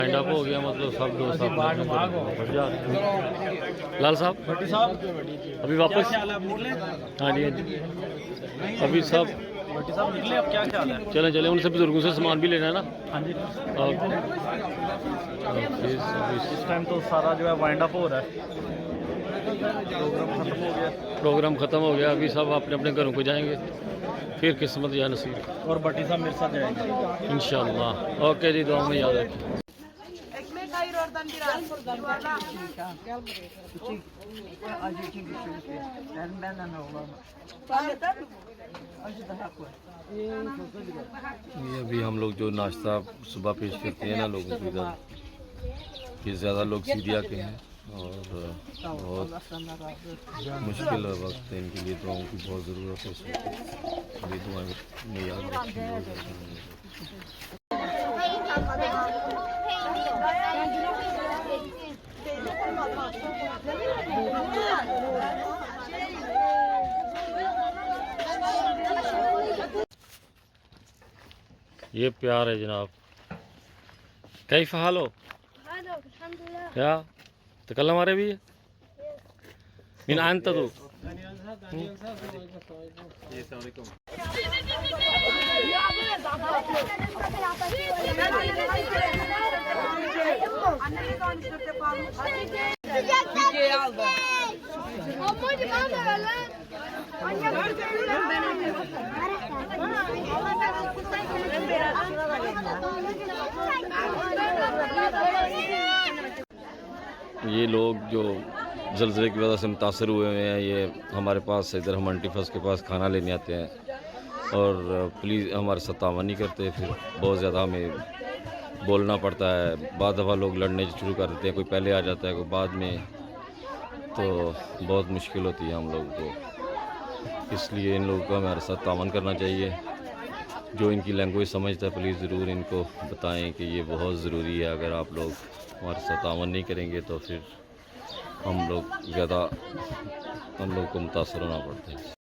Find up हो गया, मतलब सब दोस्त लाल साहब अभी वापस। हाँ जी अभी सब निकले, अब क्या ख्याल है? चले चले, उनसे बुजुर्गों से सामान भी लेना है ना। हाँ जी, इस टाइम तो सारा जो है वाइंड अप हो रहा है, प्रोग्राम ख़त्म हो गया। अभी सब अपने अपने घरों को जाएंगे, फिर किस्मत या नसीब। और भट्टी साहब मेरे साथ जाएंगे इंशाल्लाह। ओके जी, दुआ में याद रखें। ये अभी हम लोग जो नाश्ता सुबह पेश करते हैं ना लोगों को, इधर ये ज़्यादा लोग सीरिया के हैं और बहुत मुश्किल वक्त है इनके लिए। दुआओं की बहुत ज़रूरत है, इसलिए दुआ में याद रखें। ये प्यार है जनाब। कई फ़हाल हो क्या तकल्लम हमारे भी है इन आन तू ये लोग जो ज़लज़ले की वजह से मुतासर हुए हैं, ये हमारे पास इधर हम अंटीफस के पास खाना लेने आते हैं और प्लीज़ हमारे साथ तावन नहीं करते। फिर बहुत ज़्यादा हमें बोलना पड़ता है। बाद दफ़ा लोग लड़ने शुरू कर देते हैं, कोई पहले आ जाता है कोई बाद में, तो बहुत मुश्किल होती है हम लोगों को। इसलिए इन लोगों को हमारे साथ तावन करना चाहिए। जो इनकी लैंग्वेज समझता है प्लीज़ ज़रूर इनको बताएं कि ये बहुत ज़रूरी है। अगर आप लोग हमारे साथ तावन नहीं करेंगे तो फिर हम लोग को मुतासर होना पड़ता है।